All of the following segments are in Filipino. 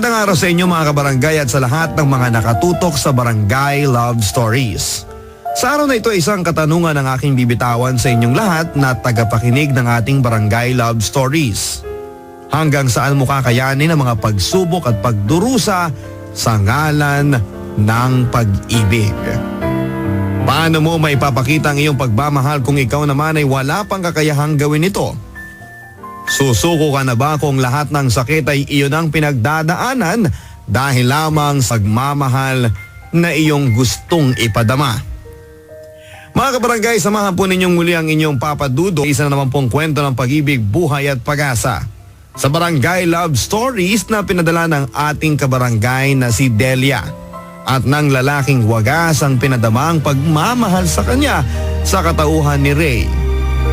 Magandang araw sa inyo mga kabarangay at sa lahat ng mga nakatutok sa Barangay Love Stories. Sa araw na ito, isang katanungan ang aking bibitawan sa inyong lahat na tagapakinig ng ating Barangay Love Stories. Hanggang saan mo kakayanin ang mga pagsubok at pagdurusa sa ngalan ng pag-ibig? Paano mo maipapakita ang iyong pagmamahal kung ikaw naman ay wala pang kakayahang gawin ito? Susuko ka na ba kung lahat ng sakit ay iyon ang pinagdadaanan dahil lamang sa pagmamahal na iyong gustong ipadama? Mga kabarangay, samahan po ninyong muli ang inyong Papa Dudo. Isa na naman pong kwento ng pag-ibig, buhay at pag-asa sa Barangay Love Stories na pinadala ng ating kabarangay na si Delia at ng lalaking wagas ang pinadamang pagmamahal sa kanya sa katauhan ni Ray.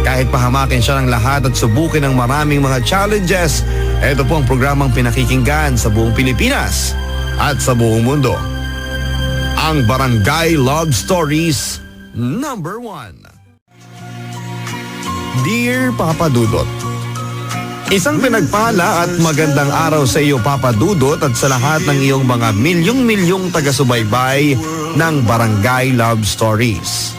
Kahit pahamakin siya ng lahat at subukin ng maraming mga challenges, ito po ang programang pinakikinggan sa buong Pilipinas at sa buong mundo. Ang Barangay Love Stories number 1. Dear Papa Dudot, isang pinagpala at magandang araw sa iyo Papa Dudot at sa lahat ng iyong mga milyong-milyong taga-subaybay ng Barangay Love Stories.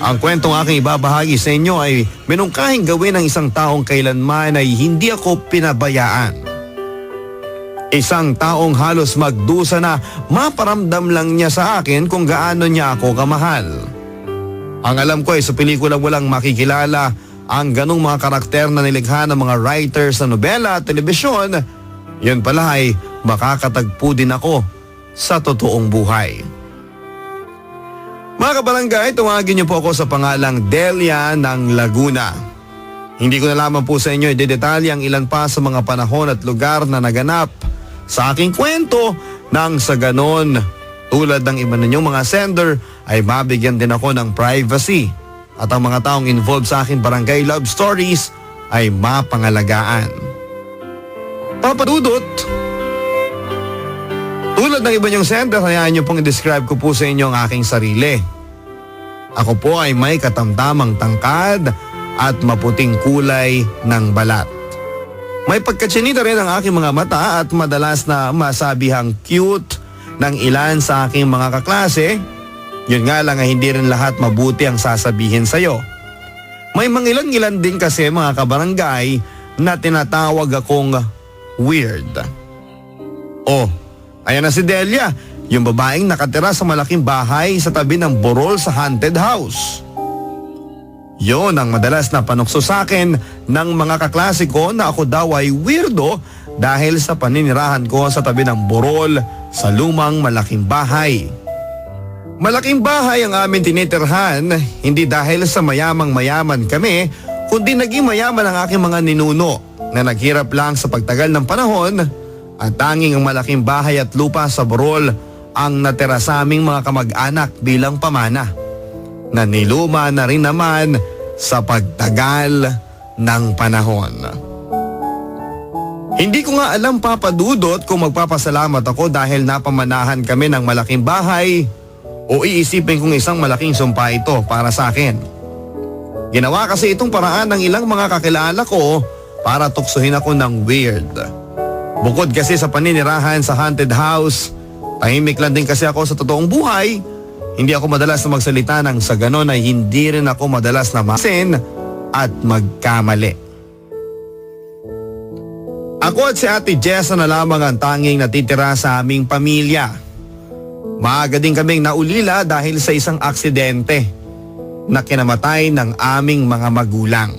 Ang kwentong aking ibabahagi sa inyo ay minungkahing gawin ng isang taong kailanman ay hindi ako pinabayaan. Isang taong halos magdusa na maparamdam lang niya sa akin kung gaano niya ako kamahal. Ang alam ko ay sa pelikula walang makikilala ang ganong mga karakter na nilikha ng mga writers sa nobela at telebisyon. Yun pala ay makakatagpo din ako sa totoong buhay. Mga kabarangay, tumawagin niyo po ako sa pangalang Delia ng Laguna. Hindi ko na lamang po sa inyo i-detalye ang ilan pa sa mga panahon at lugar na naganap sa aking kwento nang sa ganon, tulad ng iba ninyong mga sender, ay mabigyan din ako ng privacy at ang mga taong involved sa aking Barangay Love Stories ay mapangalagaan. Papa Dudot, tulad ng iba niyong sender, hayaan niyo pong i-describe ko po sa inyo ang aking sarili. Ako po ay may katamtamang tangkad at maputing kulay ng balat. May pagkatsinita rin ang aking mga mata at madalas na masabihang cute ng ilan sa aking mga kaklase. Yun nga lang ay hindi rin lahat mabuti ang sasabihin sa'yo. May mangilan-ngilan din kasi mga kabarangay na tinatawag akong weird. Oh, ayan na si Delia, yung babaeng nakatira sa malaking bahay sa tabi ng burol sa haunted house. Yon ang madalas na panukso sa akin ng mga kaklase ko na ako daw ay weirdo dahil sa paninirahan ko sa tabi ng burol sa lumang malaking bahay. Malaking bahay ang amin tinitirhan, hindi dahil sa mayamang-mayaman kami, kundi naging mayaman ang aking mga ninuno na naghirap lang sa pagtagal ng panahon at tanging ang malaking bahay at lupa sa burol ang natira sa aming mga kamag-anak bilang pamana, na niluma na rin naman sa pagtagal ng panahon. Hindi ko nga alam Papa Dudot kung magpapasalamat ako dahil napamanahan kami ng malaking bahay o iisipin kong isang malaking sumpa ito para sa akin. Ginawa kasi itong paraan ng ilang mga kakilala ko para tuksuhin ako ng weird. Bukod kasi sa paninirahan sa haunted house, tahimik lang din kasi ako sa totoong buhay. Hindi ako madalas na magsalita nang sa ganon ay hindi rin ako madalas na masin at magkamali. Ako at si Ate Jessa na lamang ang tanging natitira sa aming pamilya. Maaga din kaming naulila dahil sa isang aksidente na kinamatay ng aming mga magulang.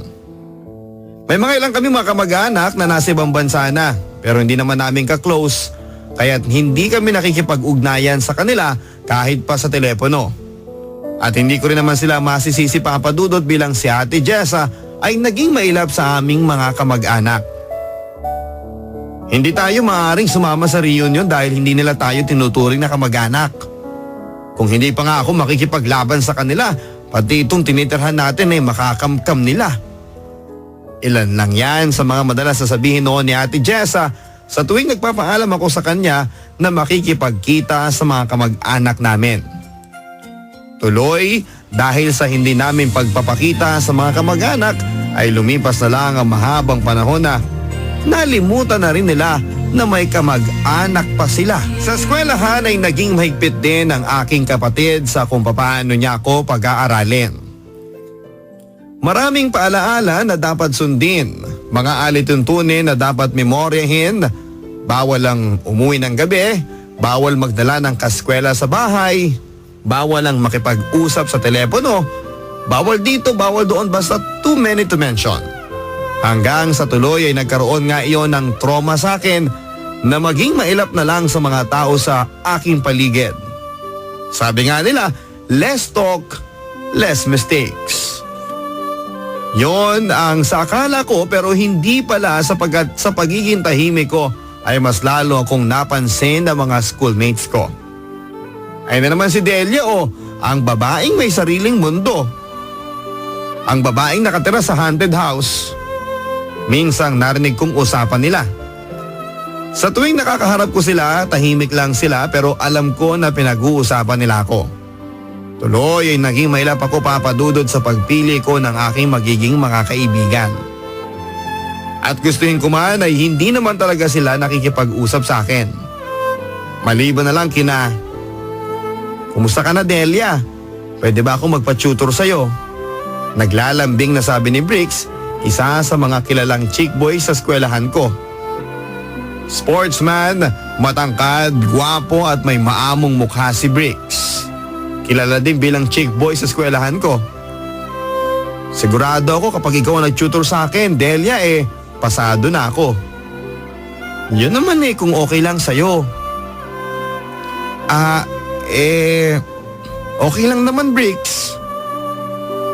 May mga ilang kaming mga kamag-anak na nasa ibang bansa na, pero hindi naman namin ka-close, kaya't hindi kami nakikipag-ugnayan sa kanila kahit pa sa telepono. At hindi ko rin naman sila masisisi Papa Dudot bilang si Ate Jessa ay naging mailap sa aming mga kamag-anak. Hindi tayo maaaring sumama sa reunion dahil hindi nila tayo tinuturing na kamag-anak. Kung hindi pa nga ako makikipaglaban sa kanila, pati itong tinitirhan natin ay makakamkam nila. Ilan lang yan sa mga madalas sasabihin noon ni Ate Jessa sa tuwing nagpapaalam ako sa kanya na makikipagkita sa mga kamag-anak namin. Tuloy, dahil sa hindi namin pagpapakita sa mga kamag-anak ay lumipas na lang ang mahabang panahon na nalimutan na rin nila na may kamag-anak pa sila. Sa eskwelahan ay naging mahigpit din ang aking kapatid sa kung paano niya ako pag-aaralin. Maraming paalaala na dapat sundin, mga alituntunin na dapat memoryahin, bawal ang umuwi ng gabi, bawal magdala ng kaskwela sa bahay, bawal ang makipag-usap sa telepono, bawal dito, bawal doon, basta too many to mention. Hanggang sa tuloy ay nagkaroon nga iyon ng trauma sa akin na maging mailap na lang sa mga tao sa aking paligid. Sabi nga nila, less talk, less mistakes. Yon ang sa akala ko pero hindi pala sapagkat sa pagiging tahimik ko ay mas lalo akong napansin ng mga schoolmates ko. Ay na naman si Delia ang babaeng may sariling mundo. Ang babaeng nakatira sa haunted house. Minsang narinig kong usapan nila. Sa tuwing nakakaharap ko sila, tahimik lang sila pero alam ko na pinag-uusapan nila ako. Tuloy ay naging mailap ako papadudod sa pagpili ko ng aking magiging mga kaibigan. At gustuhin ko man ay hindi naman talaga sila nakikipag-usap sa akin. Maliban na lang kina, "Kumusta ka na, Delia? Pwede ba ako magpa-tutor sa'yo?" Naglalambing na sabi ni Bricks, isa sa mga kilalang chick boy sa eskwelahan ko. Sportsman, matangkad, gwapo at may maamong mukha si Bricks. Kilala din bilang chick boy sa eskwelahan ko. Sigurado ako kapag ikaw ang nag-tutor sa akin, Delia, pasado na ako. Yun naman kung okay lang sa'yo. Okay lang naman, Bricks.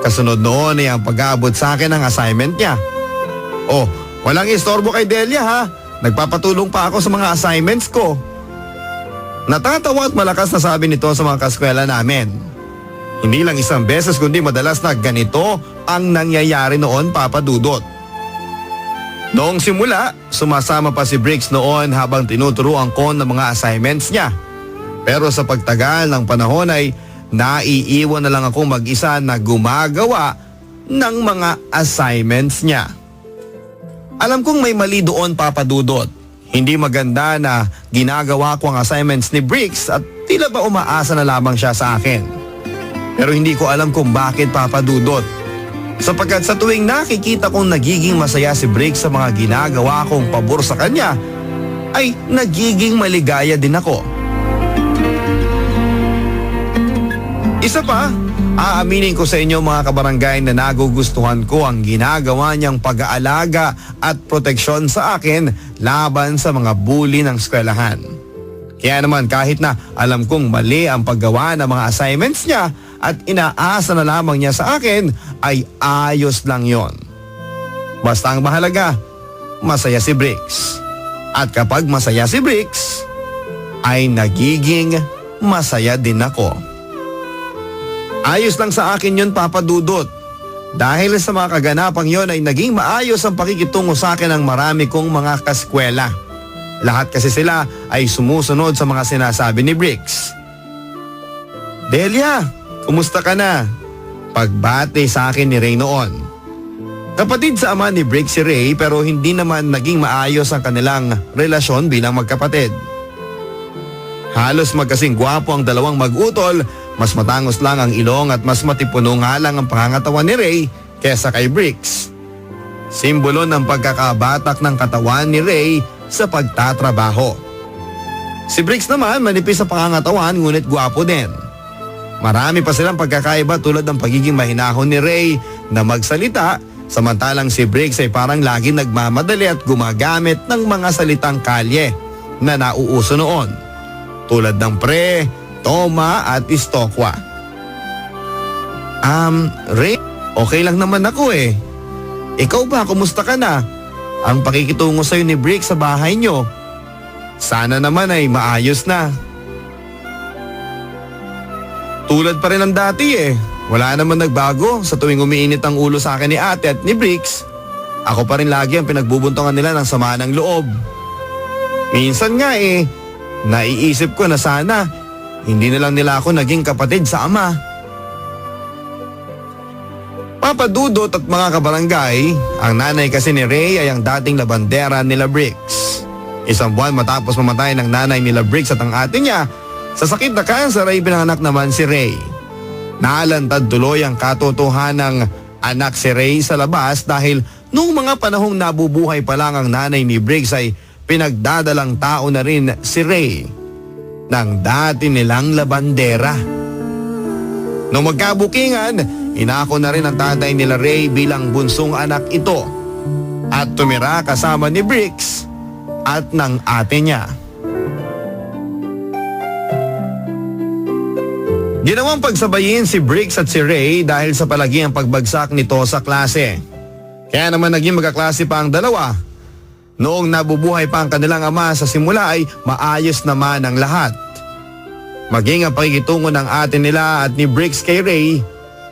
Kasunod noon ay ang pag-aabot sa akin ng assignment niya. Walang istorbo kay Delia ha. Nagpapatulong pa ako sa mga assignments ko. Natatawa at malakas na sabi nito sa mga kaskwela namin. Hindi lang isang beses kundi madalas na ganito ang nangyayari noon, Papa Dudot. Noong simula, sumasama pa si Bricks noon habang tinuturuan ko ng mga assignments niya. Pero sa pagtagal ng panahon ay naiiwan na lang akong mag-isa na gumagawa ng mga assignments niya. Alam kong may mali doon, Papa Dudot. Hindi maganda na ginagawa ko ang assignments ni Bricks at tila ba umaasa na lamang siya sa akin. Pero hindi ko alam kung bakit, Papa Dudot. Sapagkat sa tuwing nakikita kong nagiging masaya si Bricks sa mga ginagawa kong pabor sa kanya, ay nagiging maligaya din ako. Isa pa, aaminin ko sa inyo mga kabarangay na nagugustuhan ko ang ginagawa niyang pag-aalaga at proteksyon sa akin laban sa mga bully ng eskwelahan. Kaya naman kahit na alam kong mali ang paggawa ng mga assignments niya at inaasa na lamang niya sa akin, ay ayos lang yon. Basta ang mahalaga, masaya si Bricks. At kapag masaya si Bricks, ay nagiging masaya din ako. Ayos lang sa akin yun, Papa Dudot. Dahil sa mga kaganapang yon ay naging maayos ang pakikitungo sa akin ng marami kong mga kaskwela. Lahat kasi sila ay sumusunod sa mga sinasabi ni Bricks. Delia, kumusta ka na? Pagbati sa akin ni Ray noon. Kapatid sa ama ni Bricks si Ray pero hindi naman naging maayos ang kanilang relasyon bilang magkapatid. Halos magkasing gwapo ang dalawang mag-utol. Mas matangos lang ang ilong at mas matipuno nga lang ang pangangatawan ni Ray kesa kay Bricks. Simbolo ng pagkakabatak ng katawan ni Ray sa pagtatrabaho. Si Bricks naman manipis sa pangangatawan ngunit gwapo din. Marami pa silang pagkakaiba tulad ng pagiging mahinahon ni Ray na magsalita, samantalang si Bricks ay parang lagi nagmamadali at gumagamit ng mga salitang kalye na nauuso noon. Tulad ng pre, toma at istokwa. Ray, okay lang naman ako Ikaw ba, kumusta ka na? Ang pakikitungo sa'yo ni Bricks sa bahay nyo. Sana naman ay maayos na. Tulad pa rin ng dati Wala naman nagbago sa tuwing umiinit ang ulo sa akin ni ate at ni Bricks. Ako pa rin lagi ang pinagbubuntongan nila ng sama ng loob. Minsan nga naiisip ko na sana hindi na lang nila ako naging kapatid sa ama. Papa Dudot at mga kabarangay, ang nanay kasi ni Ray ay ang dating labandera nila Bricks. Isang buwan matapos mamatay ng nanay nila Briggs at ang ate niya, sa sakit na cancer ay pinanganak naman si Ray. Naalantad tuloy ang katotohanang anak si Ray sa labas dahil noong mga panahong nabubuhay pa lang ang nanay ni Briggs ay pinagdadalang tao na rin si Ray ng dati nilang labandera. Nung magkabukingan, inako na rin ang tatay nila Ray bilang bunsong anak ito at tumira kasama ni Briggs at ng ate niya. Ginawang pagsabayin si Briggs at si Ray dahil sa palagiang pagbagsak nito sa klase. Kaya naman naging magkaklase pa ang dalawa. Noong nabubuhay pa ang kanilang ama sa simula ay maayos naman ang lahat. Maging ang pakikitungo ng ate nila at ni Briggs kay Ray,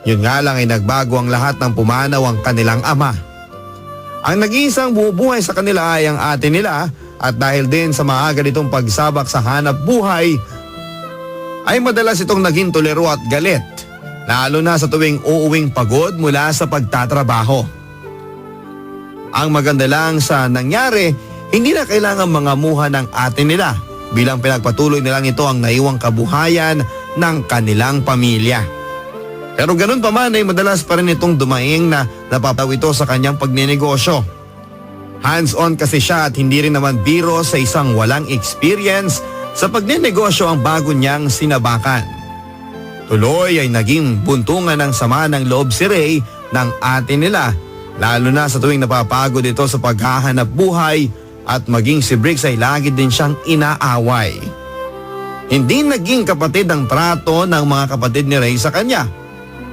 yun nga lang ay nagbago ang lahat ng pumanaw ang kanilang ama. Ang nag-iisang bumubuhay sa kanila ay ang ate nila at dahil din sa maaga nitong pagsabak sa hanap buhay, ay madalas itong naging tolero at galit, lalo na sa tuwing uuwing pagod mula sa pagtatrabaho. Ang maganda lang sa nangyari, hindi na kailangan mangamuha ng ate nila bilang pinagpatuloy nilang ito ang naiwang kabuhayan ng kanilang pamilya. Pero ganun pa man ay madalas pa rin itong dumaing na napapataw ito sa kanyang pagninegosyo. Hands-on kasi siya at hindi rin naman biro sa isang walang experience sa pagninegosyo ang bago niyang sinabakan. Tuloy ay naging buntungan ng sama ng loob si Ray ng ate nila, lalo na sa tuwing napapagod ito sa paghahanap buhay at maging si Briggs ay lagi din siyang inaaway. Hindi naging kapatid ang trato ng mga kapatid ni Ray sa kanya.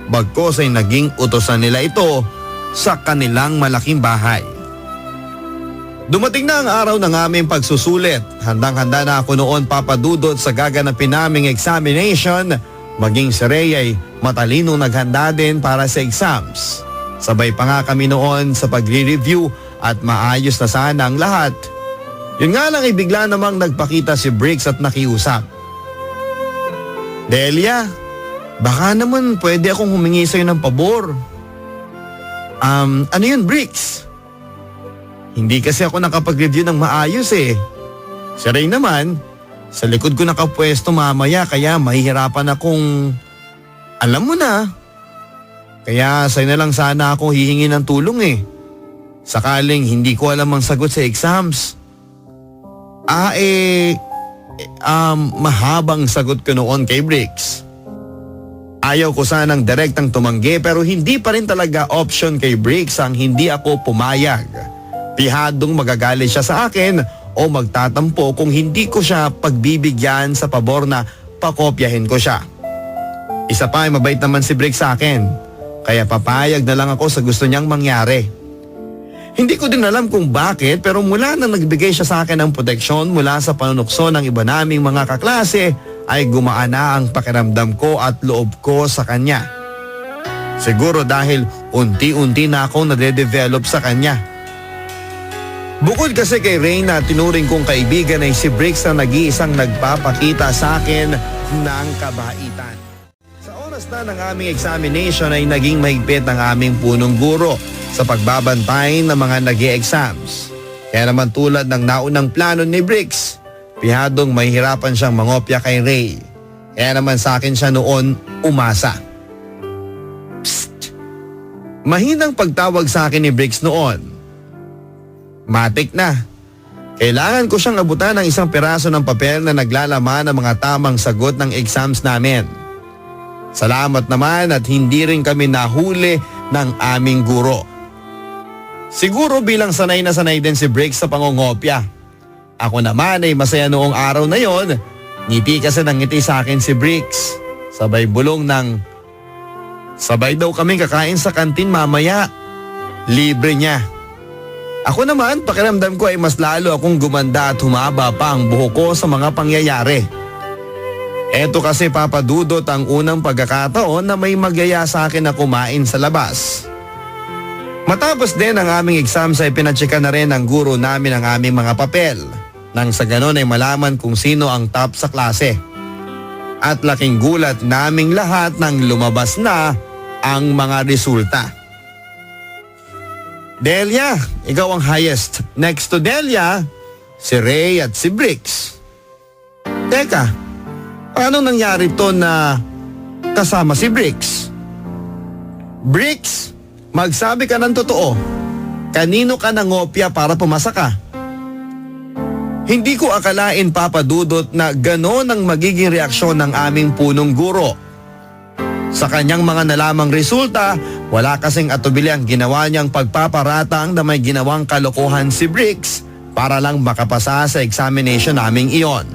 Bagkos ay naging utosan nila ito sa kanilang malaking bahay. Dumating na ang araw ng aming pagsusulit. Handang-handa na ako noon papadudot sa gaganapin naming examination. Maging si Ray ay matalinong naghanda din para sa exams. Sabay pa nga kami noon sa pagre-review at maayos na sana ang lahat. Yun nga lang ay bigla namang nagpakita si Briggs at nakiusap. Delia, baka naman pwede akong humingi sa'yo ng pabor. Ano yun, Briggs? Hindi kasi ako nakapag-review ng maayos eh. Si Ray naman, sa likod ko nakapwesto mamaya kaya mahihirapan akong, alam mo na. Kaya sa'yo na lang sana ako hihingi ng tulong eh. Sakaling hindi ko alam ang sagot sa exams. Mahabang sagot ko noon kay Briggs. Ayaw ko sanang direktang tumanggi pero hindi pa rin talaga option kay Briggs ang hindi ako pumayag. Pihadong magagalit siya sa akin o magtatampo kung hindi ko siya pagbibigyan sa pabor na pakopyahin ko siya. Isa pa ay mabait naman si Briggs sa akin, kaya papayag na lang ako sa gusto niyang mangyari. Hindi ko din alam kung bakit pero mula nang nagbigay siya sa akin ng proteksyon mula sa panunukso ng iba naming mga kaklase ay gumaan na ang pakiramdam ko at loob ko sa kanya. Siguro dahil unti-unti na akong nade-develop sa kanya. Bukod kasi kay Ray na tinuring kong kaibigan ay si Briggs na nag-iisang nagpapakita sa akin ng kabaitan. Sa oras na ng aming examination ay naging mahigpit ang aming punong guro sa pagbabantay ng mga nag-e-exams. Kaya naman tulad ng naunang plano ni Briggs, pihadong mahihirapan siyang mangopya kay Ray. Kaya naman sa akin siya noon umasa. Psst! Mahinang pagtawag sa akin ni Briggs noon. Matik na. Kailangan ko siyang abutan ng isang piraso ng papel na naglalaman ng mga tamang sagot ng exams namin. Salamat naman at hindi rin kami nahuli ng aming guro. Siguro bilang sanay na sanay din si Briggs sa pangongopya. Ako naman ay masaya noong araw na yon. Ngiti kasi ng ngiti sa akin si Briggs. Sabay bulong ng, sabay daw kami kakain sa kantin mamaya. Libre niya. Ako naman, pakiramdam ko ay mas lalo akong gumanda at humaba pa ang buhok ko sa mga pangyayari. Eto kasi papadudot ang unang pagkakataon na may magyaya sa akin na kumain sa labas. Matapos din ang aming exams ay pinatsika na rin ng guro namin ang aming mga papel. Nang sa ganon ay malaman kung sino ang top sa klase. At laking gulat naming lahat nang lumabas na ang mga resulta. Delia, ikaw ang highest. Next to Delia, si Ray at si Bricks. Teka, paano nangyari to na kasama si Bricks? Bricks, magsabi ka ng totoo. Kanino ka nangopya para pumasa ka? Hindi ko akalain, Papa Dudut, na ganon ang magiging reaksyon ng aming punong guro. Sa kanyang mga nalamang resulta, wala kasing atubili ang ginawa niyang pagpaparatang na may ginawang kalokohan si Bricks para lang makapasa sa examination naming iyon.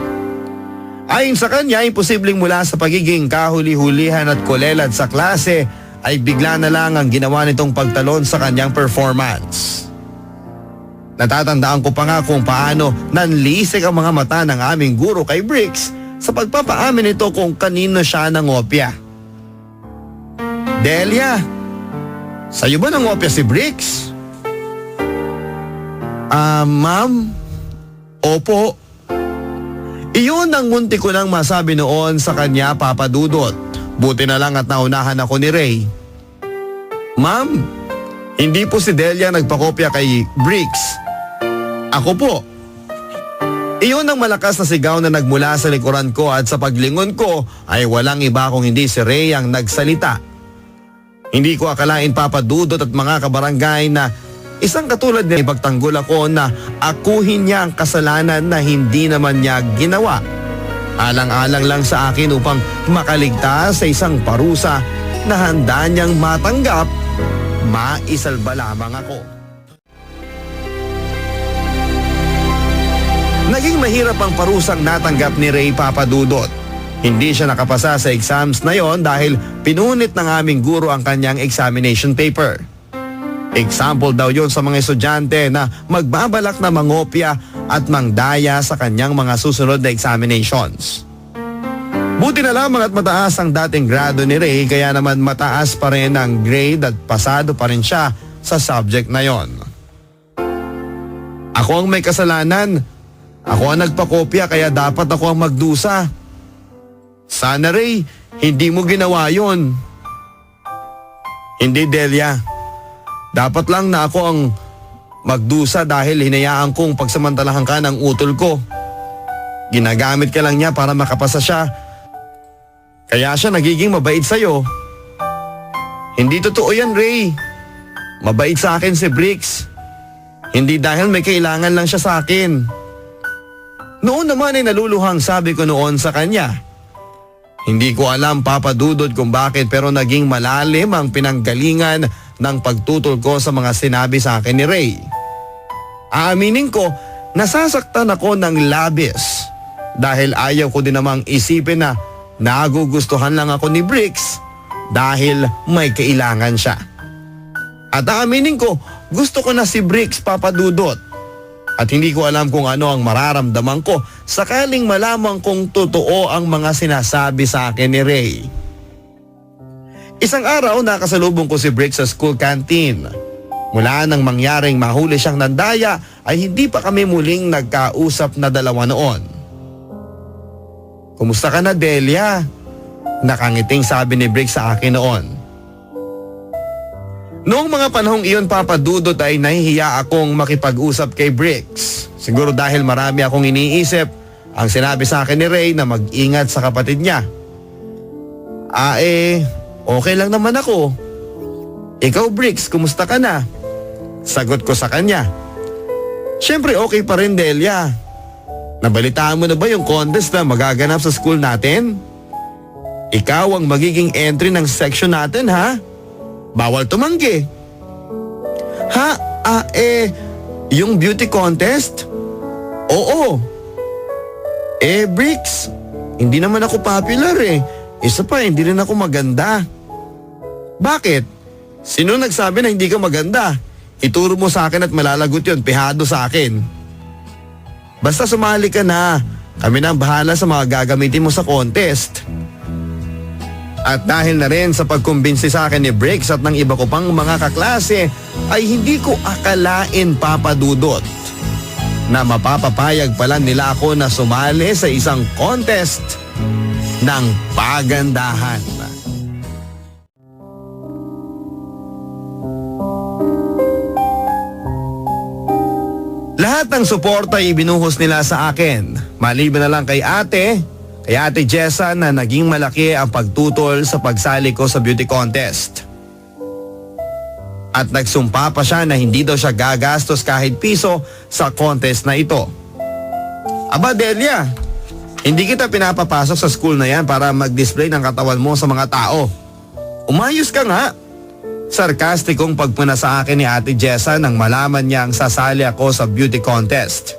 Ayon sa kanya, imposibleng mula sa pagiging kahuli-hulihan at kolelad sa klase ay bigla na lang ang ginawa nitong pagtalon sa kanyang performance. Natatandaan ko pa nga kung paano nanlisik ang mga mata ng aming guro kay Bricks sa pagpapaamin nito kung kanino siya nangopya. Delia, sa'yo ba nangopya si Bricks? Ma'am? Opo. Iyon ang munti ko nang masabi noon sa kanya, Papa Dudut. Buti na lang at naunahan ako ni Ray. Ma'am, hindi po si Delia nagpakopya kay Bricks. Ako po. Iyon ang malakas na sigaw na nagmula sa likuran ko at sa paglingon ko ay walang iba kung hindi si Ray ang nagsalita. Hindi ko akalain, Papa Dudut at mga kabarangay, na isang katulad niya ipagtanggol ako na akuhin niya ang kasalanan na hindi naman niya ginawa. Alang-alang lang sa akin upang makaligtas sa isang parusa na handa niyang matanggap, maisalba lamang ako. Naging mahirap ang parusang natanggap ni Ray, Papa Dudut. Hindi siya nakapasa sa exams na yon dahil pinunit ng aming guro ang kanyang examination paper. Example daw yon sa mga estudyante na magbabalak na mangopya at mangdaya sa kanyang mga susunod na examinations. Buti na lamang at mataas ang dating grado ni Ray, kaya naman mataas pa rin ang grade at pasado pa rin siya sa subject na yon. Ako ang may kasalanan. Ako ang nagpakopya kaya dapat ako ang magdusa. Sana, Ray, hindi mo ginawa yon. Hindi, Delia. Dapat lang na ako ang magdusa dahil hinayaan kong pagsamantalahan ka ng utol ko. Ginagamit ka lang niya para makapasa siya. Kaya siya nagiging mabait sa'yo. Hindi totoo yan, Ray. Mabait sa akin si Bricks. Hindi dahil may kailangan lang siya sa akin. Noon naman ay naluluhang sabi ko noon sa kanya. Hindi ko alam, Papa Dudut, kung bakit, pero naging malalim ang pinanggalingan ng pagtutol ko sa mga sinabi sa akin ni Ray. Aaminin ko, nasasaktan ako ng labis dahil ayaw ko din namang isipin na nagugustuhan lang ako ni Bricks dahil may kailangan siya. At aaminin ko, gusto ko na si Bricks, Papa Dudut. At hindi ko alam kung ano ang mararamdaman ko sakaling malaman kong totoo ang mga sinasabi sa akin ni Ray. Isang araw nakasalubong ko si Bricks sa school canteen. Mula nang mangyaring mahuli siyang nandaya ay hindi pa kami muling nagkausap na dalawa noon. Kumusta ka na, Delia? Nakangiting sabi ni Bricks sa akin noon. Noong mga panahong iyon, Papa Dudut, ay nahihiya akong makipag-usap kay Bricks. Siguro dahil marami akong iniisip ang sinabi sa akin ni Ray na mag-ingat sa kapatid niya. Okay lang naman ako. Ikaw, Bricks, kumusta ka na? Sagot ko sa kanya. Siyempre okay pa rin, Delia. Nabalitaan mo na ba yung contest na magaganap sa school natin? Ikaw ang magiging entry ng section natin, ha? Bawal tumanggi. Ha? Yung beauty contest? Oo. Bricks, hindi naman ako popular eh. Isa pa, hindi rin ako maganda. Bakit? Sino nagsabi na hindi ka maganda? Ituro mo sa akin at malalagot yun, pihado sa akin. Basta sumali ka na. Kami na ang bahala sa mga gagamitin mo sa contest. At dahil na rin sa pagkumbinsi sa akin ni Bricks at ng iba ko pang mga kaklase, ay hindi ko akalain, Papa Dudut, na mapapapayag pala nila ako na sumali sa isang contest ng pagandahan. Lahat ng suporta ay ibinuhos nila sa akin. Maliban na lang kay Ate Jessa na naging malaki ang pagtutol sa pagsali ko sa beauty contest. At nagsumpa pa siya na hindi daw siya gagastos kahit piso sa contest na ito. Aba Delia, hindi kita pinapapasok sa school na yan para mag-display ng katawan mo sa mga tao. Umayos ka nga. Sarkastikong pagpuna sa akin ni Ate Jessa nang malaman niyang sasali ako sa beauty contest.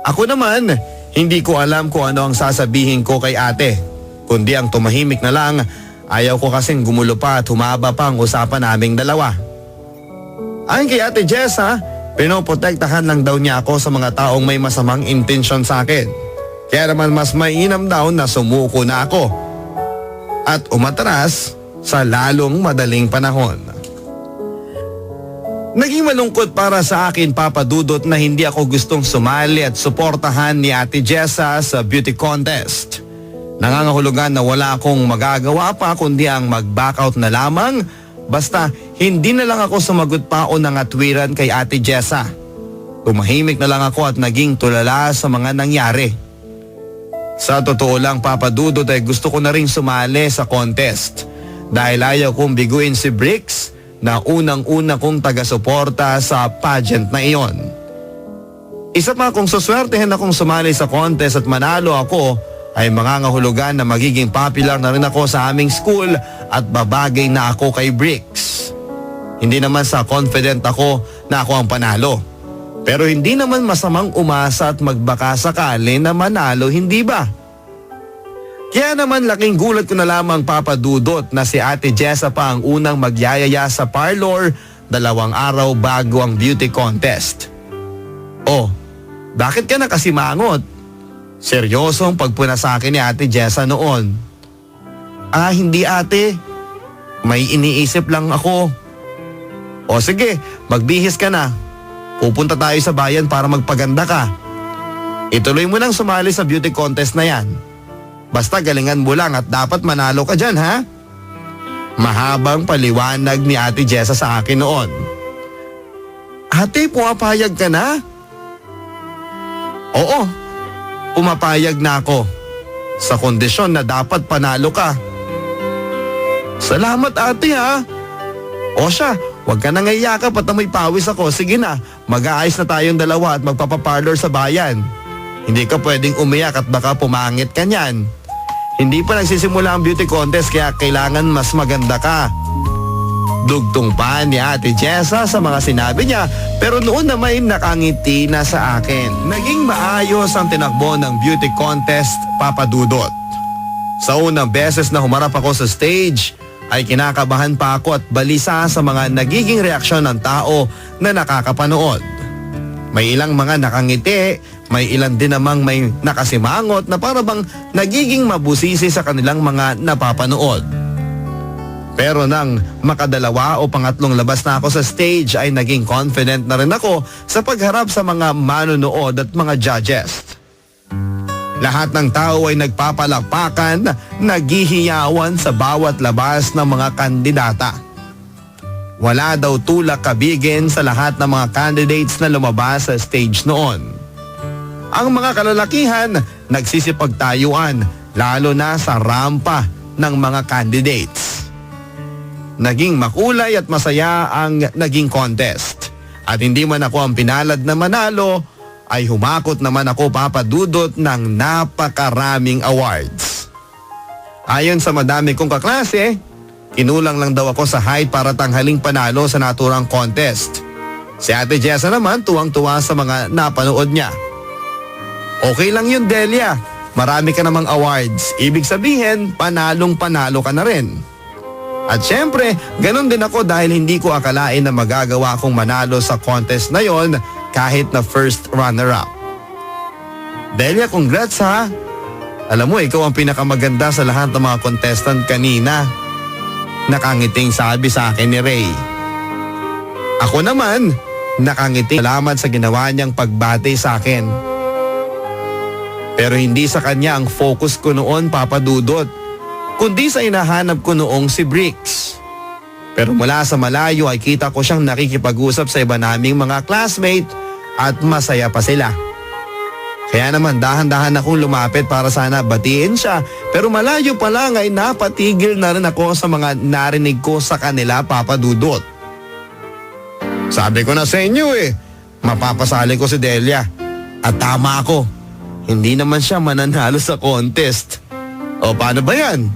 Ako naman, hindi ko alam kung ano ang sasabihin ko kay ate. Kundi ang tumahimik na lang, ayaw ko kasing gumulo pa at humaba pa ang usapan naming dalawa. Ayon kay Ate Jessa, pinoprotektahan lang daw niya ako sa mga taong may masamang intensyon sa akin. Kaya naman mas mainam daw na sumuko na ako. At umatras sa lalong madaling panahon. Naging malungkot para sa akin, Papa Dudut, na hindi ako gustong sumali at suportahan ni Ate Jessa sa beauty contest. Nangangahulugan na wala akong magagawa pa kundi ang mag-back out na lamang, basta hindi na lang ako sumagot pa o nangatwiran kay Ate Jessa. Tumahimik na lang ako at naging tulala sa mga nangyari. Sa totoo lang, Papa Dudut, ay gusto ko na rin sumali sa contest. Dahil ayaw kong biguin si Bricks na unang-una kong taga-suporta sa pageant na iyon. Isa pa, kung suswertehin akong sumali sa contest at manalo ako, ay mangangahulugan na magiging popular na rin ako sa aming school at babagay na ako kay Bricks. Hindi naman sa confident ako na ako ang panalo. Pero hindi naman masamang umasa at magbaka sakali na manalo, hindi ba? Kaya naman laking gulat ko na lamang, Papa Dudut, na si Ate Jessa pa ang unang magyayaya sa parlor 2 araw bago ang beauty contest. Oh, bakit ka nakasimangot? Seryosong pagpuna sa akin ni Ate Jessa noon. Ah, hindi ate. May iniisip lang ako. O sige, magbihis ka na. Pupunta tayo sa bayan para magpaganda ka. Ituloy mo nang sumali sa beauty contest na yan. Basta galingan mo lang at dapat manalo ka dyan, ha? Mahabang paliwanag ni Ate Jessa sa akin noon. Ate, pumapayag ka na? Oo, pumapayag na ako. Sa kondisyon na dapat panalo ka. Salamat ate, ha? O siya, huwag ka nang iyakap at amoy pawis ako. Sige na, mag-aayos na tayong dalawa at magpapaparlor sa bayan. Hindi ka pwedeng umiyak at baka pumangit ka niyan. Hindi pa nagsisimula ang beauty contest kaya kailangan mas maganda ka. Dugtong pa ni Ate Jessa sa mga sinabi niya, pero noon na may nakangiti na sa akin. Naging maayos ang tinakbo ng beauty contest, Papa Dudut. Sa unang beses na humarap ako sa stage, ay kinakabahan pa ako at balisa sa mga nagiging reaksyon ng tao na nakakapanood. May ilang mga nakangiti, may ilan din namang may nakasimangot na para bang nagiging mabusisi sa kanilang mga napapanood. Pero nang makadalawa o pangatlong labas na ako sa stage ay naging confident na rin ako sa pagharap sa mga manonood at mga judges. Lahat ng tao ay nagpapalakpakan, naghihiyawan sa bawat labas ng mga kandidata. Wala daw tulak kabigin sa lahat ng mga candidates na lumabas sa stage noon. Ang mga kalalakihan nagsisipagtayuan, lalo na sa rampa ng mga candidates. Naging makulay at masaya ang naging contest. At hindi man ako ang pinalad na manalo, ay humakot naman ako, Papa Dudut, ng napakaraming awards. Ayon sa madami kong kaklase, kinulang lang daw ako sa height para tanghaling panalo sa naturang contest. Si Ate Jessa naman tuwang-tuwa sa mga napanood niya. Okay lang yun, Delia. Marami ka namang awards. Ibig sabihin, panalong-panalo ka na rin. At syempre, ganun din ako dahil hindi ko akalain na magagawa akong manalo sa contest na yon kahit na first runner-up. Delia, congrats ha. Alam mo, ikaw ang pinakamaganda sa lahat ng mga contestant kanina. Nakangiting sabi sa akin ni Ray. Ako naman, nakangiting salamat sa ginawa niyang pagbati sa akin. Pero hindi sa kanya ang focus ko noon, Papa Dudut, kundi sa hinahanap ko noong si Bricks. Pero mula sa malayo ay kita ko siyang nakikipag-usap sa iba naming mga classmate at masaya pa sila. Kaya naman dahan-dahan akong lumapit para sana batiin siya, pero malayo pa lang ay napatigil na rin ako sa mga narinig ko sa kanila, Papa Dudut. Sabi ko na sa inyo mapapasali ko si Delia. At tama ako, hindi naman siya mananalo sa contest. O paano ba yan?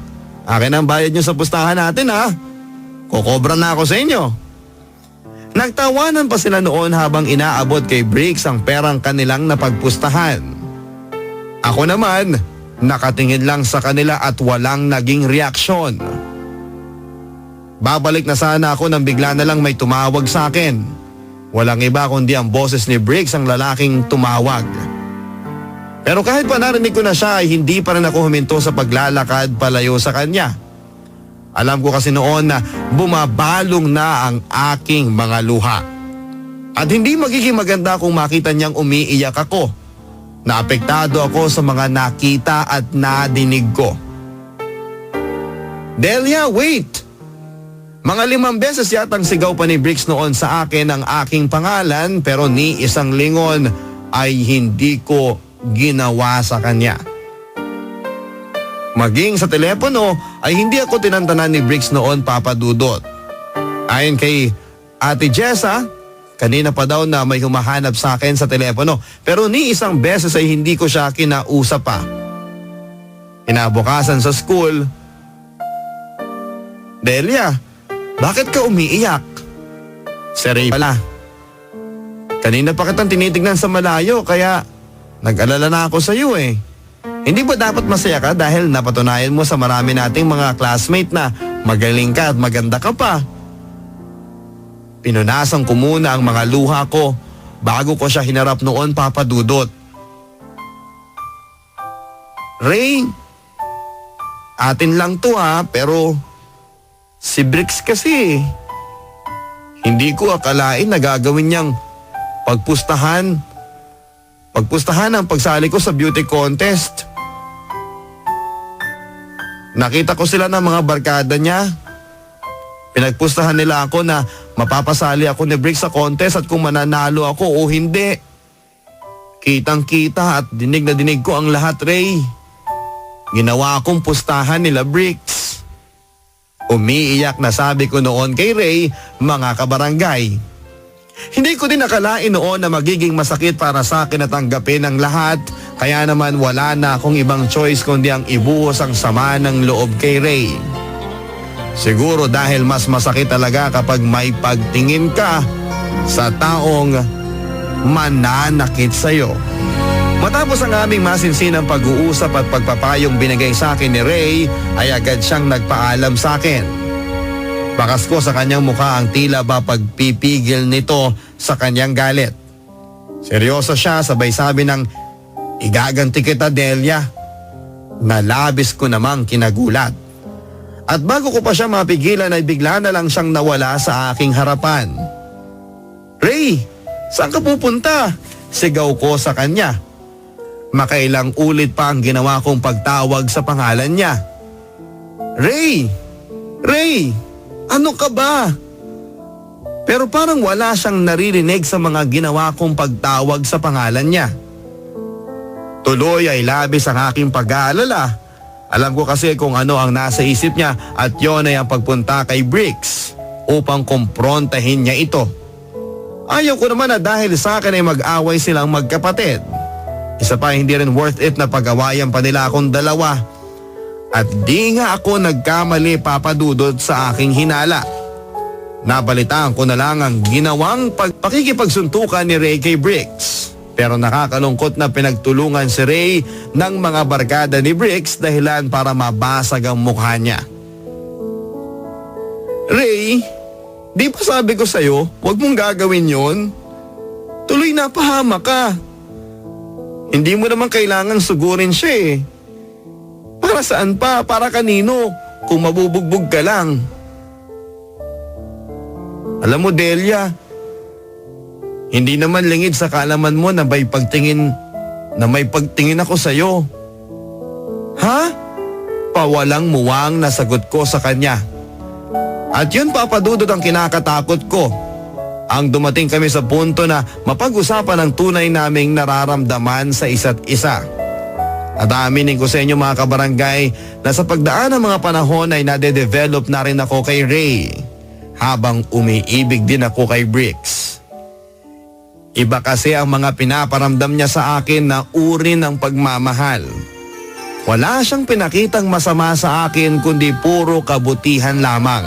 Akin ang bayad nyo sa pustahan natin ha. Kokobra na ako sa inyo. Nagtawanan pa sila noon habang inaabot kay Briggs ang perang kanilang napagpustahan. Ako naman, nakatingin lang sa kanila at walang naging reaksyon. Babalik na sana ako nang bigla na lang may tumawag sa akin. Walang iba kundi ang boses ni Briggs ang lalaking tumawag. Pero kahit pa narinig ko na siya ay hindi pa rin ako huminto sa paglalakad palayo sa kanya. Alam ko kasi noon na bumabalong na ang aking mga luha. At hindi magiging maganda kung makita niyang umiiyak ako. Naapektado ako sa mga nakita at nadinig ko. Delia, wait! Mga 5 beses yatang sigaw pa ni Briggs noon sa akin ang aking pangalan pero ni isang lingon ay hindi ko ginawa sa kanya. Maging sa telepono ay hindi ako tinantanan ni Briggs noon, Papa Dudut. Ayon kay Ate Jessa, kanina pa daw na may humahanap sa akin sa telepono pero ni isang beses ay hindi ko siya kinausap pa. Kinabukasan sa school, Delia, bakit ka umiiyak? Si Ray pala. Kanina pa kitang tinitignan sa malayo kaya nag-alala na ako sa iyo Hindi ba dapat masaya ka dahil napatunayan mo sa marami nating mga classmate na magaling ka at maganda ka pa? Pinunasan ko muna ang mga luha ko bago ko siya hinarap noon, Papa Dudut. Ray, atin lang to pero si Briggs kasi hindi ko akalain na gagawin niyang pagpustahan ang pagsali ko sa beauty contest. Nakita ko sila ng mga barkada niya. Pinagpustahan nila ako na mapapasali ako ni Briggs sa contest at kung mananalo ako o hindi. Kitang-kita at dinig na dinig ko ang lahat, Ray. Ginawa akong pustahan nila Briggs. Umiiyak na sabi ko noon kay Ray, mga kabarangay. Hindi ko din akalain noon na magiging masakit para sa akin na tanggapin ang lahat. Kaya naman wala na akong ibang choice kundi ang ibuhos ang sama ng loob kay Ray. Siguro dahil mas masakit talaga kapag may pagtingin ka sa taong mananakit sa'yo. Matapos ang aming masinsinang pag-uusap at pagpapayong binigay sa akin ni Ray, ay agad siyang nagpaalam sa akin. Bakas ko sa kanyang mukha ang tila ba pagpipigil nito sa kanyang galit. Seryoso siya, sabay sabi ng, "Igaganti kita, Delia." Nalabis ko namang kinagulat. At bago ko pa siya mapigilan ay bigla na lang siyang nawala sa aking harapan. "Ray, saan ka pupunta?" Sigaw ko sa kanya. Makailang ulit pa ang ginawa kong pagtawag sa pangalan niya. "Ray! Ray! Ano ka ba?" Pero parang wala siyang naririnig sa mga ginawa kong pagtawag sa pangalan niya. Tuloy ay labis ang aking pag-aalala. Alam ko kasi kung ano ang nasa isip niya at yon ay ang pagpunta kay Briggs upang kumprontahin niya ito. Ayaw ko naman na dahil sa akin ay mag-away silang magkapatid. Isa pa, hindi rin worth it na pag-awayan pa nila akong dalawa. At di nga ako nagkamali, Papa Dudut, sa aking hinala. Nabalitaan ko na lang ang ginawang pakikipagsuntukan ni Ray kay Briggs. Pero nakakalungkot na pinagtulungan si Ray ng mga barkada ni Briggs dahilan para mabasag ang mukha niya. "Ray, di ba sabi ko sa'yo, huwag mong gagawin yon? Tuloy na pahama ka. Hindi mo naman kailangang sugurin siya Para saan pa? Para kanino? Kung mabubugbog ka lang." Alam mo, Delia, hindi naman lingid sa kaalaman mo na may pagtingin ako sa'yo. Ha? Pawalang muwang na sagot ko sa kanya. At yun, Papa Dudut, ang kinakatakot ko. ang dumating kami sa punto na mapag-usapan ang tunay naming nararamdaman sa isa't isa. At aminin ko sa inyo mga kabarangay na sa pagdaan ng mga panahon ay nade-develop na rin ako kay Ray habang umiibig din ako kay Bricks. Iba kasi ang mga pinaparamdam niya sa akin na uri ng pagmamahal. Wala siyang pinakitang masama sa akin kundi puro kabutihan lamang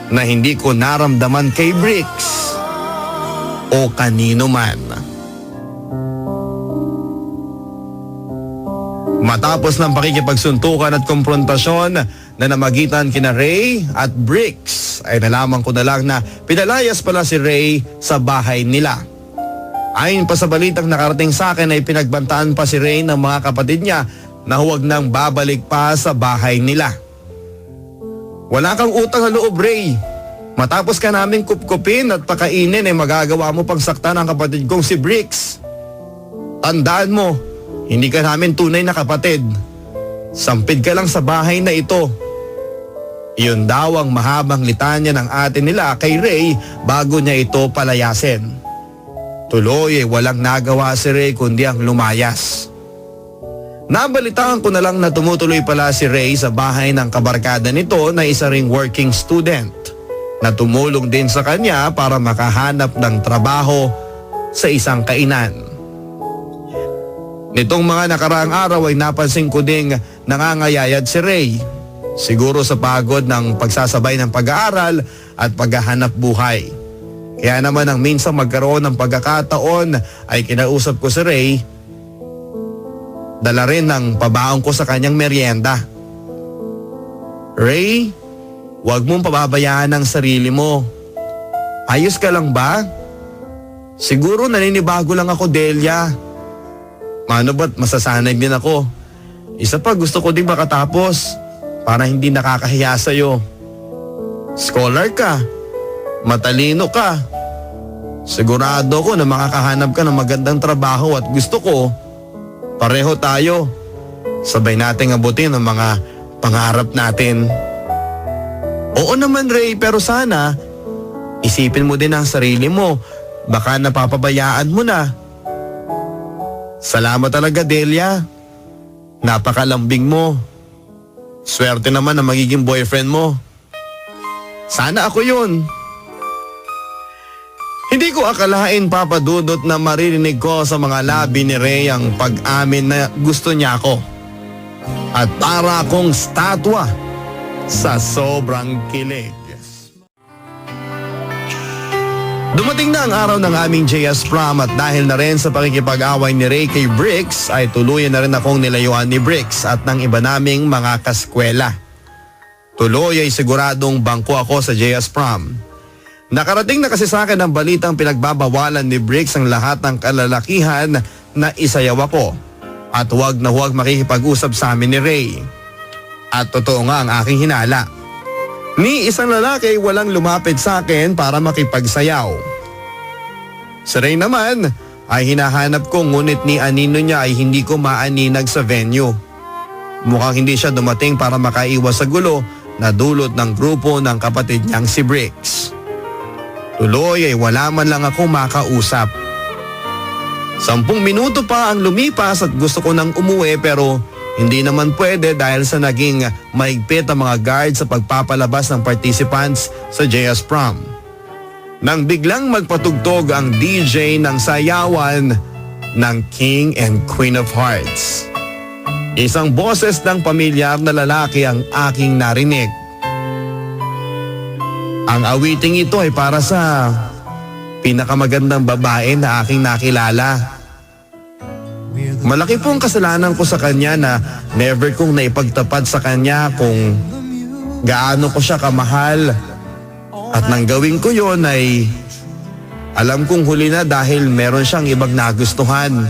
na hindi ko naramdaman kay Bricks o kanino man. Matapos ng pakikipagsuntukan at komprontasyon na namagitan kina Ray at Bricks, ay nalaman ko na lang na pinalayas pala si Ray sa bahay nila. Ayon pa sa balitang nakarating sa akin ay pinagbantaan pa si Ray ng mga kapatid niya na huwag nang babalik pa sa bahay nila. Wala kang utang na loob, Ray. Matapos ka naming kupkupin at pakainin ay magagawa mo pang saktan ang kapatid kong si Bricks. Tandaan mo, hindi ka namin tunay na kapatid. Sampid ka lang sa bahay na ito. Iyon daw ang mahabang litanya ng ate nila kay Ray bago niya ito palayasin. Tuloy ay walang nagawa si Ray kundi ang lumayas. Nabalitaan ko na lang na tumutuloy pala si Ray sa bahay ng kabarkada nito na isa ring working student na tumulong din sa kanya para makahanap ng trabaho sa isang kainan. Nitong mga nakaraang araw ay napansin ko ding nangangayayat si Ray. Siguro sa pagod ng pagsasabay ng pag-aaral at paghahanap buhay. Kaya naman ang minsan magkaroon ng pagkakataon ay kinausap ko si Ray. Dala rin ng pabaon ko sa kanyang merienda. Ray, huwag mong pababayaan ang sarili mo. Ayos ka lang ba? Siguro naninibago lang ako, Delia. Mano ba't masasanay din ako? Isa pa gusto ko din makatapos para hindi nakakahiya sa'yo. Scholar ka, matalino ka. Sigurado ko na makakahanap ka ng magandang trabaho at gusto ko, pareho tayo. Sabay nating abutin ang mga pangarap natin. Oo naman, Ray, pero sana isipin mo din ang sarili mo. Baka napapabayaan mo na. Salamat talaga, Delia. Napakalambing mo. Swerte naman na magiging boyfriend mo. Sana ako yun. Hindi ko akalain, Papa Dudut, na maririnig ko sa mga labi ni Ray ang pag-amin na gusto niya ako. At para akong statwa sa sobrang kilig. Dumating na ang araw ng aming JS prom at dahil na rin sa pakikipag-away ni Ray kay Bricks ay tuluyan na rin akong nilayuan ni Bricks at ng iba naming mga kaskwela. Tuloy ay siguradong bangko ako sa JS prom. Nakarating na kasi sa akin ang balitang pinagbabawalan ni Bricks ang lahat ng kalalakihan na isayaw ako at huwag na huwag makikipag-usap sa amin ni Ray. At totoo nga ang aking hinala. Ni isang lalaki walang lumapit sa akin para makipagsayaw. Si Ray naman ay hinahanap ko ngunit ni anino niya ay hindi ko maaninag sa venue. Mukhang hindi siya dumating para makaiwas sa gulo na dulot ng grupo ng kapatid niyang si Bricks. Tuloy ay wala man lang ako makausap. 10 minuto pa ang lumipas at gusto ko nang umuwi pero hindi naman pwede dahil sa naging maigpit ang mga guard sa pagpapalabas ng participants sa JS Prom. Nang biglang magpatugtog ang DJ ng sayawan ng King and Queen of Hearts. Isang boses ng pamilyar na lalaki ang aking narinig. Ang awiting ito ay para sa pinakamagandang babae na aking nakilala. Malaki pong kasalanan ko sa kanya na never kong naipagtapat sa kanya kung gaano ko siya kamahal. At nang gawin ko yon ay alam kong huli na dahil meron siyang ibang nagustuhan.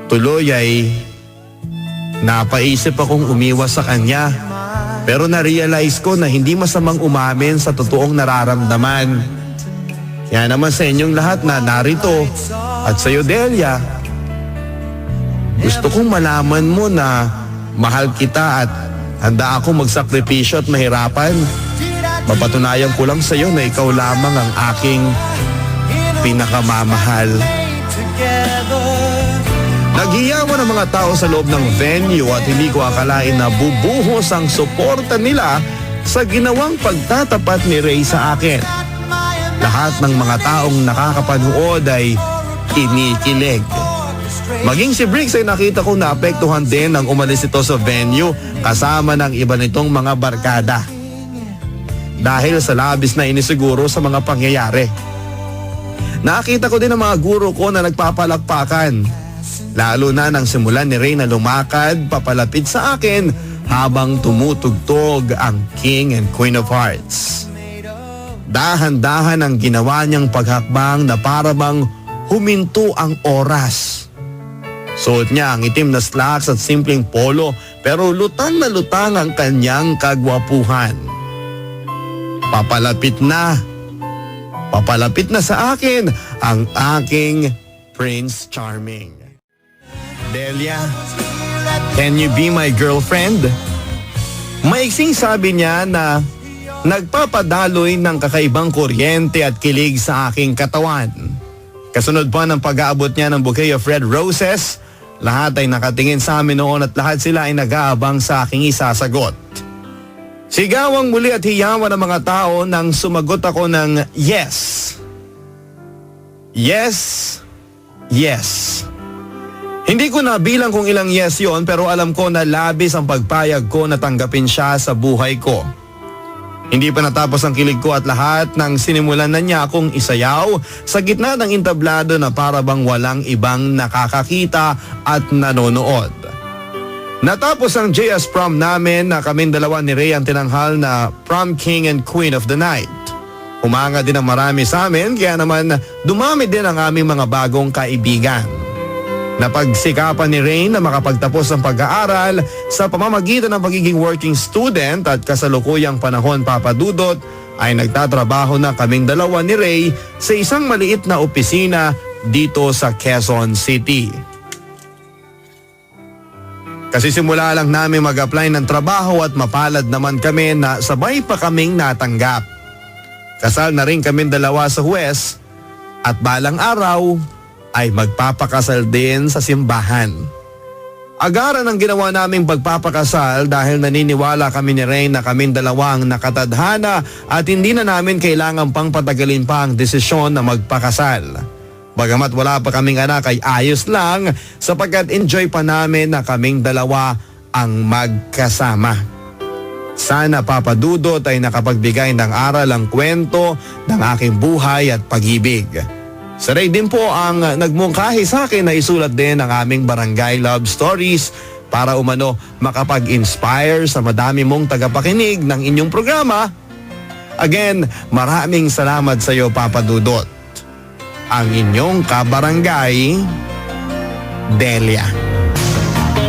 Tuloy ay napaisip akong umiwas sa kanya. Pero na-realize ko na hindi masamang umamin sa totoong nararamdaman. Kaya naman sa inyong lahat na narito at sa iyo, Delia, gusto kong malaman mo na mahal kita at handa ako magsakripisyo at mahirapan Mapatunayan ko lang sa iyo na ikaw lamang ang aking pinakamamahal. Naghiyawan ang mga tao sa loob ng venue at hindi ko akalain na bubuhos ang suporta nila sa ginawang pagtatapat ni Ray sa akin. Lahat ng mga taong nakakapanood ay kinikilig. Maging si Briggs ay nakita kong naapektuhan din nang umalis ito sa venue kasama ng iba nitong mga barkada. Dahil sa labis na inisiguro sa mga pangyayari. Nakita ko din ang mga guro ko na nagpapalakpakan. Lalo na nang simulan ni Ray na lumakad papalapit sa akin habang tumutugtog ang King and Queen of Hearts. Dahan-dahan ang ginawa niyang paghakbang na para bang huminto ang oras. Suot niya ang itim na slacks at simpleng polo pero lutang na lutang ang kanyang kagwapuhan. Papalapit na sa akin ang aking Prince Charming. Delia, can you be my girlfriend? Maiksing sabi niya na nagpapadaloy ng kakaibang kuryente at kilig sa aking katawan. Kasunod pa ng pag-aabot niya ng bouquet of red roses, lahat ay nakatingin sa amin noon at lahat sila ay nag-aabang sa aking isasagot. Sigawang muli at hiyawan ng mga tao nang sumagot ako ng yes. Yes. Yes. Hindi ko nabilang kung ilang yes yon pero alam ko na labis ang pagpayag ko na tanggapin siya sa buhay ko. Hindi pa natapos ang kilig ko at lahat ng sinimulan na niya akong isayaw sa gitna ng entablado na para bang walang ibang nakakakita at nanonood. Natapos ang JS prom namin na kaming dalawa ni Ray ang tinanghal na prom king and queen of the night. Humanga din ang marami sa amin kaya naman dumami din ang aming mga bagong kaibigan. Napagsikapan ni Ray na makapagtapos ng pag-aaral sa pamamagitan ng pagiging working student at kasalukuyang panahon papadudot ay nagtatrabaho na kaming dalawa ni Ray sa isang maliit na opisina dito sa Quezon City. Kasi simula lang namin mag-apply ng trabaho at mapalad naman kami na sabay pa kaming natanggap. Kasal na rin kaming dalawa sa huwes at balang araw ay magpapakasal din sa simbahan. Agaran ang ginawa naming pagpapakasal dahil naniniwala kami ni Ray na kaming dalawang nakatadhana at hindi na namin kailangan pang patagalin pa ang desisyon na magpakasal. Bagamat wala pa kaming anak ay ayos lang sapagkat enjoy pa namin na kaming dalawa ang magkasama. Sana papadudot ay nakapagbigay ng aral ang kwento ng aking buhay at pag-ibig. Si Ray din po ang nagmungkahi sa akin na isulat din ang aming Barangay Love Stories para umano makapag-inspire sa madami mong tagapakinig ng inyong programa. Again, maraming salamat sa iyo, Papa Dudot. Ang inyong kabarangay, Delia.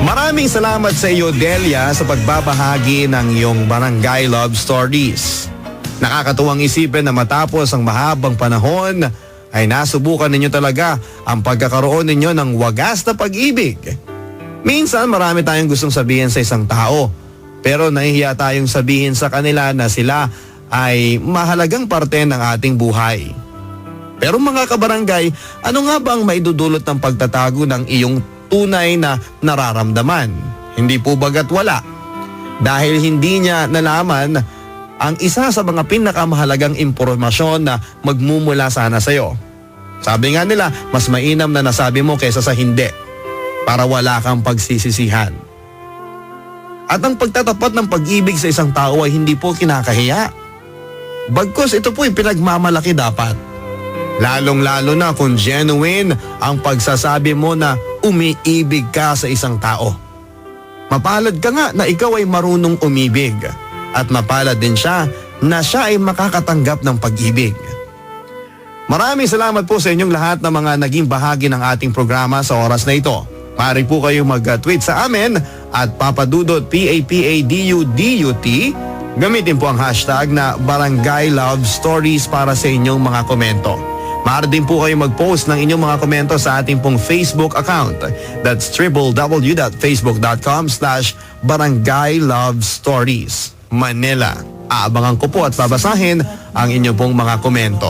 Maraming salamat sa iyo, Delia, sa pagbabahagi ng iyong Barangay Love Stories. Nakakatuwang isipin na matapos ang mahabang panahon ay nasubukan ninyo talaga ang pagkakaroon ninyo ng wagas na pag-ibig. Minsan marami tayong gustong sabihin sa isang tao, pero nahihiya tayong sabihin sa kanila na sila ay mahalagang parte ng ating buhay. Pero mga kabarangay, ano nga ba ang maidudulot ng pagtatago ng iyong tunay na nararamdaman? Hindi po bagat wala. Dahil hindi niya nalaman ang isa sa mga pinakamahalagang impormasyon na magmumula sana sa'yo. Sabi nga nila, mas mainam na nasabi mo kaysa sa hindi para wala kang pagsisisihan. At ang pagtatapat ng pag-ibig sa isang tao ay hindi po kinakahiya. Bagkus ito po ay pinagmamalaki dapat. Lalong-lalo na kung genuine ang pagsasabi mo na umiibig ka sa isang tao. Mapalad ka nga na ikaw ay marunong umibig. At mapalad din siya na siya ay makakatanggap ng pag-ibig. Maraming salamat po sa inyong lahat na mga naging bahagi ng ating programa sa oras na ito. Maaari po kayo mag-tweet sa amin at papadudot PAPADUDUT. Gamitin po ang hashtag na Barangay Love Stories para sa inyong mga komento. Maaari din po kayo mag-post ng inyong mga komento sa ating pong Facebook account. That's www.facebook.com/Barangay Love Stories Manila. Aabangan ko po at babasahin ang inyong pong mga komento.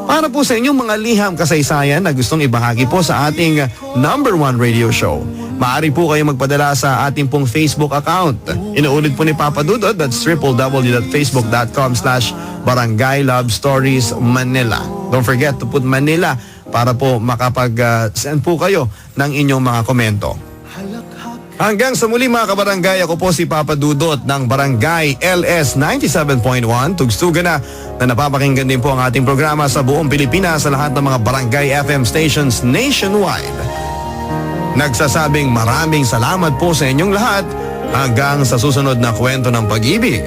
Para po sa inyong mga liham kasaysayan na gustong ibahagi po sa ating #1 radio show, maaari po kayo magpadala sa ating pong Facebook account. Inuulit po ni Papa Dudut, that's www.facebook.com/Barangay Love Stories Manila. Don't forget to put Manila para po makapag-send po kayo ng inyong mga komento. Hanggang sa muli mga kabarangay, ako po si Papa Dudut ng Barangay LS 97.1. Tugstugan na napapakinggan din po ang ating programa sa buong Pilipinas sa lahat ng mga Barangay FM stations nationwide. Nagsasabing maraming salamat po sa inyong lahat hanggang sa susunod na kwento ng pag-ibig,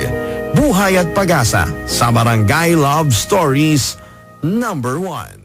buhay at pag-asa sa Barangay Love Stories #1.